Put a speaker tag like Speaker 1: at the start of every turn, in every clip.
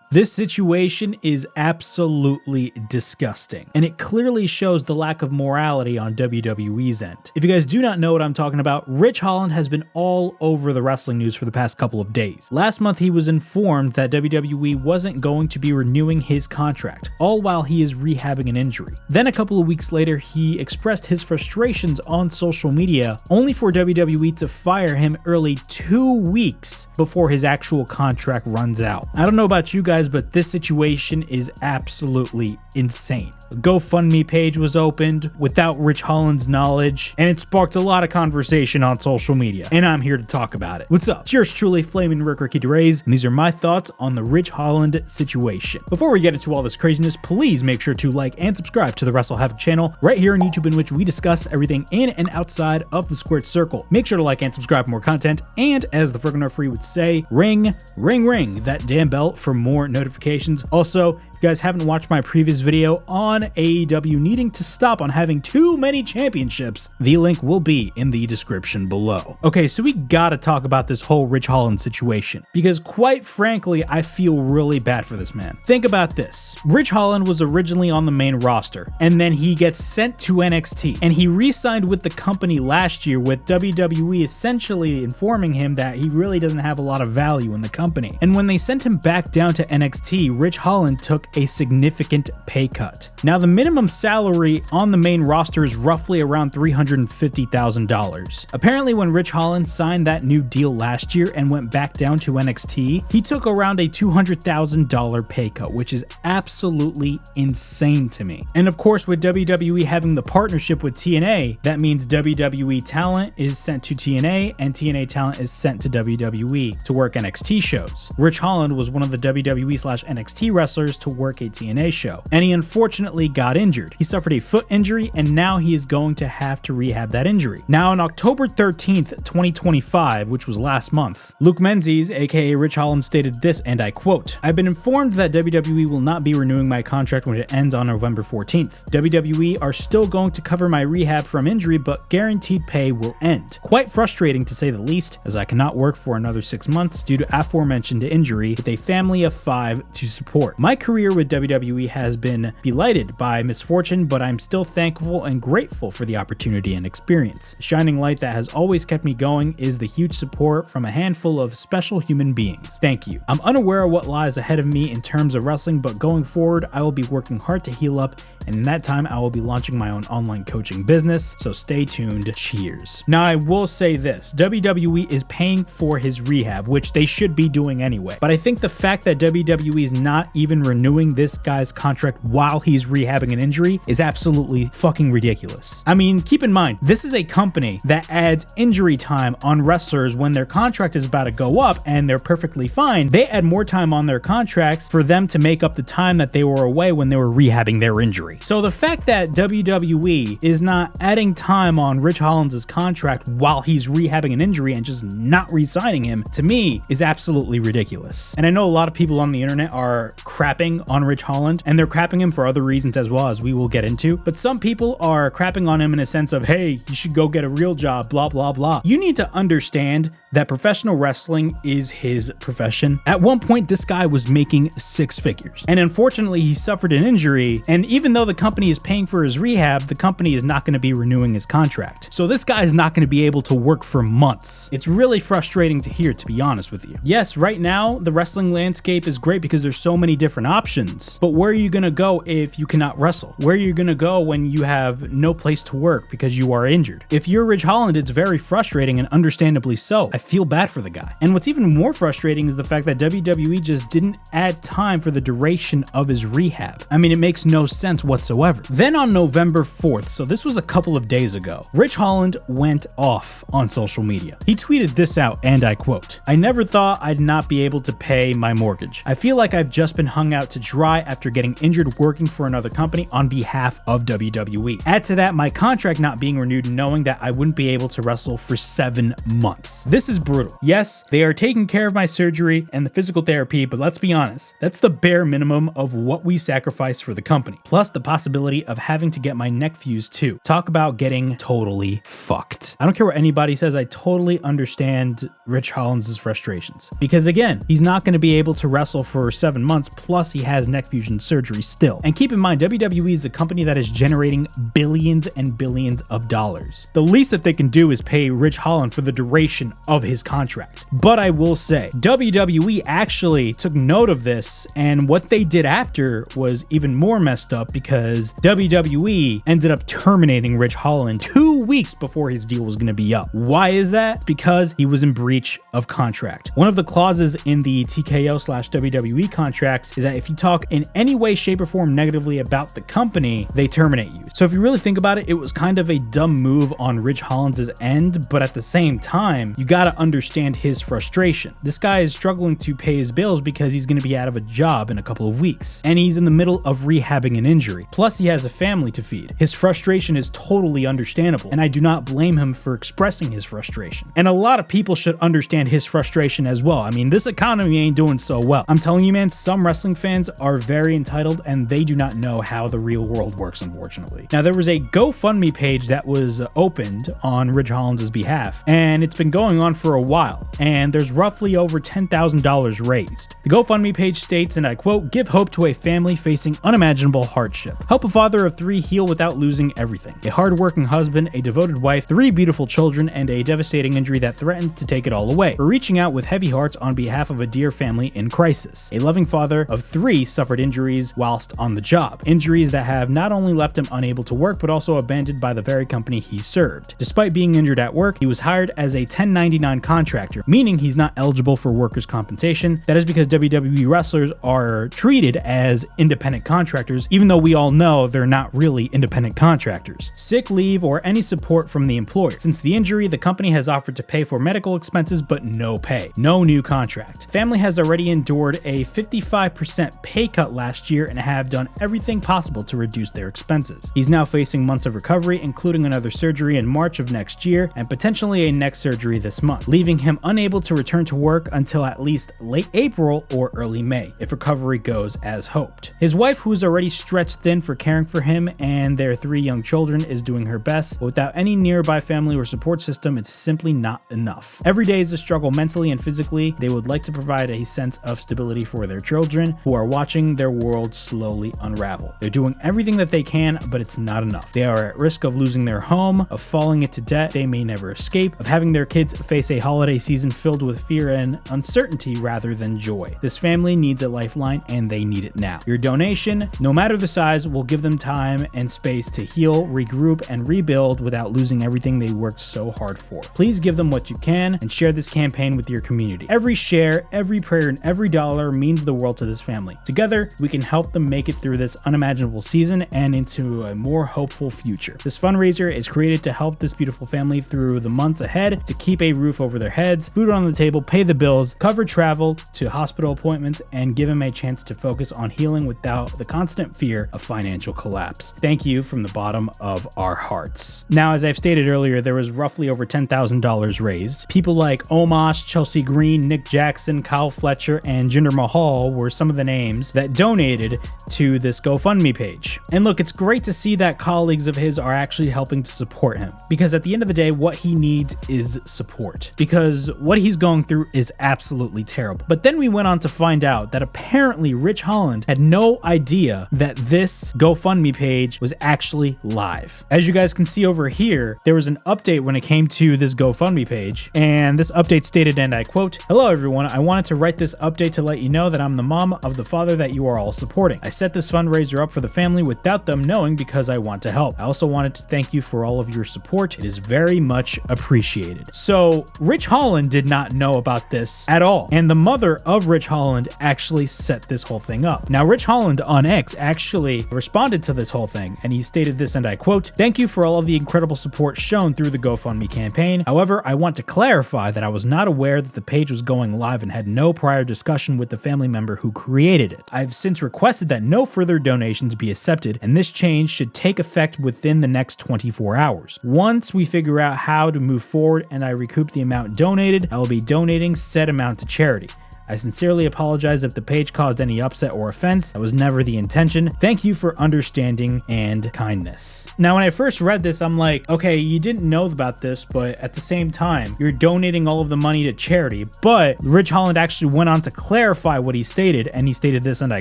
Speaker 1: This situation is absolutely disgusting, and it clearly shows the lack of morality on WWE's end. If you guys do not know what I'm talking about, Rich Holland has been all over the wrestling news for the past couple of days. Last month, he was informed that WWE wasn't going to be renewing his contract, all while he is rehabbing an injury. Then a couple of weeks later, he expressed his frustrations on social media, only for WWE to fire him early 2 weeks before his actual contract runs out. I don't know about you guys, but this situation is absolutely insane. A GoFundMe page was opened without Rich Holland's knowledge, and it sparked a lot of conversation on social media, and I'm here to talk about it. What's up? It's yours truly, Flamin' Ricky DeRays, and these are my thoughts on the Rich Holland situation. Before we get into all this craziness, please make sure to like and subscribe to the WrestleHavoc channel right here on YouTube, in which we discuss everything in and outside of the squared circle. Make sure to like and subscribe for more content, and as the friggin' referee would say, ring that damn bell for more notifications. Also, if you guys haven't watched my previous video on AEW needing to stop on having too many championships, the link will be in the description below. Okay, so we gotta talk about this whole Rich Holland situation, because quite frankly, I feel really bad for this man. Think about this. Rich Holland was originally on the main roster, and then he gets sent to NXT, and he re-signed with the company last year, with WWE essentially informing him that he really doesn't have a lot of value in the company. And when they sent him back down to NXT, Rich Holland took a significant pay cut. Now, the minimum salary on the main roster is roughly around $350,000. Apparently, when Rich Holland signed that new deal last year and went back down to NXT, he took around a $200,000 pay cut, which is absolutely insane to me. And of course, with WWE having the partnership with TNA, that means WWE talent is sent to TNA and TNA talent is sent to WWE to work NXT shows. Rich Holland was one of the WWE/NXT wrestlers to work a TNA show, and he unfortunately got injured. He suffered a foot injury, and now he is going to have to rehab that injury. Now, on October 13th, 2025, which was last month, Luke Menzies, aka Rich Holland, stated this, and I quote, "I've been informed that WWE will not be renewing my contract when it ends on November 14th. WWE are still going to cover my rehab from injury, but guaranteed pay will end. Quite frustrating to say the least, as I cannot work for another 6 months due to aforementioned injury with a family of 5 to support. My career with WWE has been belighted by misfortune, but I'm still thankful and grateful for the opportunity and experience. The shining light that has always kept me going is the huge support from a handful of special human beings. Thank you. I'm unaware of what lies ahead of me in terms of wrestling, but going forward, I will be working hard to heal up, and in that time, I will be launching my own online coaching business, so stay tuned. Cheers." Now, I will say this, WWE is paying for his rehab, which they should be doing anyway, but I think the fact that WWE is not even renewing this guy's contract while he's rehabbing an injury is absolutely fucking ridiculous. I mean, keep in mind, this is a company that adds injury time on wrestlers when their contract is about to go up and they're perfectly fine. They add more time on their contracts for them to make up the time that they were away when they were rehabbing their injury. So the fact that WWE is not adding time on Rich Holland's contract while he's rehabbing an injury and just not re-signing him, to me, is absolutely ridiculous. And I know a lot of people on the internet are crapping on Rich Holland, and they're crapping him for other reasons as well, as we will get into, but some people are crapping on him in a sense of, hey, you should go get a real job, blah, blah, blah. You need to understand that professional wrestling is his profession. At one point, this guy was making 6 figures, and unfortunately, he suffered an injury, and even though the company is paying for his rehab, the company is not going to be renewing his contract. So this guy is not going to be able to work for months. It's really frustrating to hear, to be honest with you. Yes, right now, the wrestling landscape is great because there's so many different options, but where are you going to go if you cannot wrestle? Where are you going to go when you have no place to work because you are injured? If you're Rich Holland, it's very frustrating, and understandably so. I feel bad for the guy. And what's even more frustrating is the fact that WWE just didn't add time for the duration of his rehab. I mean, it makes no sense whatsoever. Then on November 4th, so this was a couple of days ago, Rich Holland went off on social media. He tweeted this out, and I quote, "I never thought I'd not be able to pay my mortgage. I feel like I've just been hung out to dry after getting injured working for another company on behalf of WWE. Add to that my contract not being renewed, knowing that I wouldn't be able to wrestle for 7 months. This This is brutal. Yes, they are taking care of my surgery and the physical therapy, but let's be honest, that's the bare minimum of what we sacrifice for the company. Plus the possibility of having to get my neck fused too. Talk about getting totally fucked. I don't care what anybody says, I totally understand Rich Holland's frustrations. Because again, he's not going to be able to wrestle for 7 months, plus he has neck fusion surgery still. And keep in mind, WWE is a company that is generating billions and billions of dollars. The least that they can do is pay Rich Holland for the duration of his contract. But I will say, WWE actually took note of this, and what they did after was even more messed up because WWE ended up terminating Rich Holland 2 weeks before his deal was going to be up. Why is that? Because he was in breach of contract. One of the clauses in the TKO/WWE contracts is that if you talk in any way, shape, or form negatively about the company, they terminate you. So if you really think about it, it was kind of a dumb move on Rich Holland's end, but at the same time, you gotta understand his frustration. This guy is struggling to pay his bills because he's gonna be out of a job in a couple of weeks, and he's in the middle of rehabbing an injury. Plus, he has a family to feed. His frustration is totally understandable, and I do not blame him for expressing his frustration. And a lot of people should understand his frustration as well. I mean, this economy ain't doing so well. I'm telling you, man, some wrestling fans are very entitled, and they do not know how the real world works, unfortunately. Now, there was a GoFundMe page that was opened on Rich Holland's behalf, and it's been going on for a while, and there's roughly over $10,000 raised. The GoFundMe page states, and I quote, "Give hope to a family facing unimaginable hardship. Help a father of 3 heal without losing everything. A hardworking husband, a devoted wife, 3 beautiful children, and a devastating injury that threatens to take it all away. For reaching out with heavy hearts on behalf of a dear family in crisis. A loving father of 3 suffered injuries whilst on the job. Injuries that have not only left him unable to work, but also abandoned by the very company he served. Despite being injured at work, he was hired as a 1099 contractor, meaning he's not eligible for workers' compensation. That is because WWE wrestlers are treated as independent contractors, even though we all know they're not really independent contractors. Sick leave or any support from the employer. Since the injury, the company has offered to pay for medical expenses, but no pay. No new contract. Family has already endured a 55% pay cut last year and have done everything possible to reduce their expenses. He's now facing months of recovery, including another surgery in March of next year and potentially a neck surgery this month, leaving him unable to return to work until at least late April or early May, if recovery goes as hoped. His wife, who is already stretched thin for caring for him and their 3 young children, is doing her best, but without any nearby family or support system, it's simply not enough. Every day is a struggle mentally and physically. They would like to provide a sense of stability for their children, who are watching their world slowly unravel. They're doing everything that they can, but it's not enough. They are at risk of losing their home, of falling into debt they may never escape, of having their kids face a holiday season filled with fear and uncertainty rather than joy. This family needs a lifeline, and they need it now. Your donation, no matter the size, will give them time and space to heal, regroup, and rebuild without losing everything they worked so hard for. Please give them what you can and share this campaign with your community. Every share, every prayer, and every dollar means the world to this family. Together, we can help them make it through this unimaginable season and into a more hopeful future. This fundraiser is created to help this beautiful family through the months ahead, to keep a roof over their heads, food on the table, pay the bills, cover travel to hospital appointments, and give them a chance to focus on healing without the constant fear of financial collapse. Thank you from the bottom of our hearts." Now, as I've stated earlier, there was roughly over $10,000 raised. People like Omos, Chelsea Green, Nick Jackson, Kyle Fletcher, and Jinder Mahal were some of the names that donated to this GoFundMe page. And look, it's great to see that colleagues of his are actually helping to support him, because at the end of the day, what he needs is support, because what he's going through is absolutely terrible. But then we went on to find out that apparently Rich Holland had no idea that this GoFundMe page was actually live. As you guys can see over here, there was an update when it came to this GoFundMe page, and this update stated, and I quote, "Hello everyone, I wanted to write this update to let you know that I'm the mom of the father that you are all supporting. I set this fundraiser up for the family without them knowing because I want to help. I also wanted to thank you for all of your support. It is very much appreciated." So Rich Holland did not know about this at all, and the mother of Rich Holland actually set this whole thing up. Now, Rich Holland on X actually responded to this whole thing, and he stated this, and I quote, "Thank you for all of the incredible support shown through the GoFundMe campaign. However, I want to clarify that I was not aware that the page was going live and had no prior discussion with the family member who created it. I've since requested that no further donations be accepted, and this change should take effect within the next 24 hours. Once we figure out how to move forward and I recoup the amount donated, I will be donating said amount to charity. I sincerely apologize if the page caused any upset or offense. That was never the intention. Thank you for understanding and kindness. Now, when I first read this, I'm like, okay, you didn't know about this, but at the same time, you're donating all of the money to charity. But Rich Holland actually went on to clarify what he stated, and he stated this, and I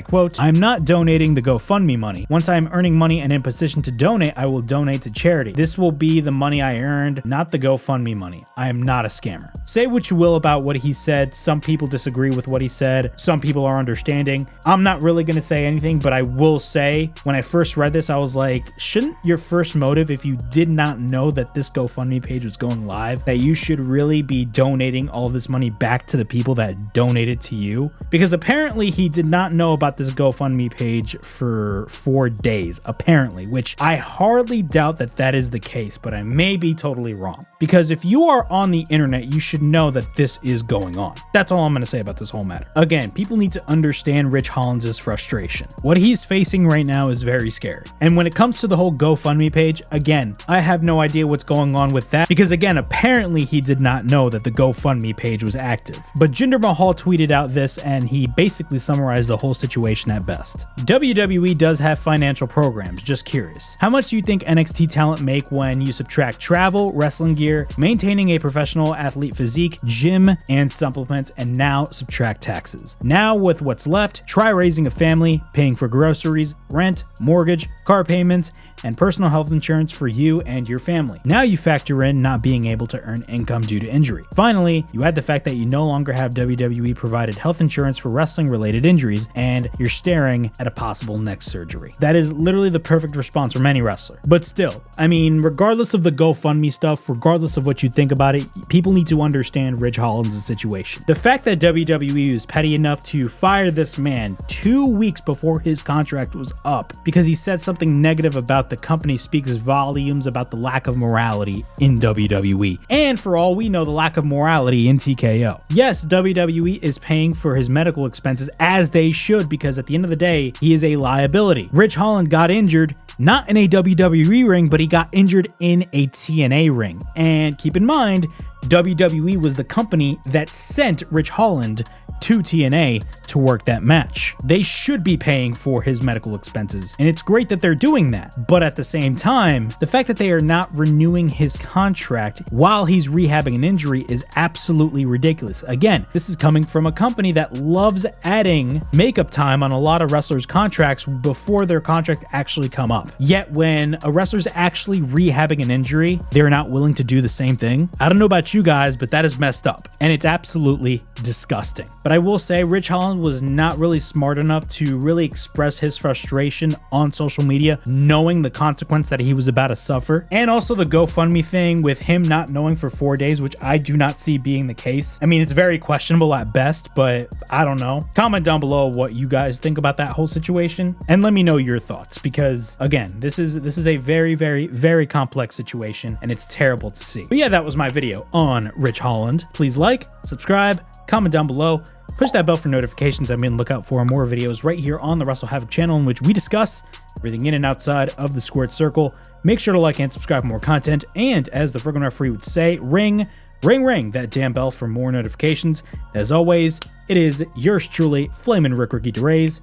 Speaker 1: quote, "I'm not donating the GoFundMe money. Once I'm earning money and in position to donate, I will donate to charity. This will be the money I earned, not the GoFundMe money. I am not a scammer." Say what you will about what he said. Some people disagree with what he said. Some people are understanding. I'm not really going to say anything, but I will say when I first read this, I was like, shouldn't your first motive, if you did not know that this GoFundMe page was going live, that you should really be donating all this money back to the people that donated to you? Because apparently he did not know about this GoFundMe page for 4 days, apparently, which I hardly doubt that that is the case, but I may be totally wrong. Because if you are on the internet, you should know that this is going on. That's all I'm going to say about this whole matter. Again, people need to understand Rich Holland's frustration. What he's facing right now is very scary. And when it comes to the whole GoFundMe page, again, I have no idea what's going on with that because again, apparently he did not know that the GoFundMe page was active. But Jinder Mahal tweeted out this and he basically summarized the whole situation at best. WWE does have financial programs, just curious. How much do you think NXT talent make when you subtract travel, wrestling gear, maintaining a professional athlete physique, gym, and supplements, and now subtract taxes? Now with what's left, try raising a family, paying for groceries, rent, mortgage, car payments, and personal health insurance for you and your family. Now you factor in not being able to earn income due to injury. Finally, you add the fact that you no longer have WWE provided health insurance for wrestling related injuries and you're staring at a possible neck surgery. That is literally the perfect response from any wrestler. But still, I mean, regardless of the GoFundMe stuff, regardless of what you think about it, people need to understand Rich Holland's situation. The fact that WWE was petty enough to fire this man 2 weeks before his contract was up because he said something negative about the company speaks volumes about the lack of morality in WWE. And for all we know, the lack of morality in TKO. Yes, WWE is paying for his medical expenses as they should because at the end of the day, he is a liability. Rich Holland got injured not in a WWE ring, but he got injured in a TNA ring. And keep in mind, WWE was the company that sent Rich Holland to TNA to work that match. They should be paying for his medical expenses, and it's great that they're doing that. But at the same time, the fact that they are not renewing his contract while he's rehabbing an injury is absolutely ridiculous. Again, this is coming from a company that loves adding makeup time on a lot of wrestlers' contracts before their contract actually come up. Yet when a wrestler's actually rehabbing an injury, they're not willing to do the same thing. I don't know about you guys, but that is messed up, and it's absolutely disgusting. But I will say Rich Holland was not really smart enough to really express his frustration on social media, knowing the consequence that he was about to suffer. And also the GoFundMe thing with him not knowing for 4 days, which I do not see being the case. I mean, it's very questionable at best, but I don't know. Comment down below what you guys think about that whole situation and let me know your thoughts because again, this is a very, very, very complex situation and it's terrible to see. But yeah, that was my video on Rich Holland. Please like, subscribe, comment down below, push that bell for notifications. I'm on the lookout for more videos right here on the WrestleHavoc channel in which we discuss everything in and outside of the squared circle. Make sure to like and subscribe for more content. And as the friggin' referee would say, ring, ring, ring that damn bell for more notifications. As always, it is yours truly, Flamin' Ricky DeRays,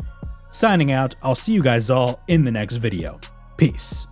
Speaker 1: signing out. I'll see you guys all in the next video. Peace.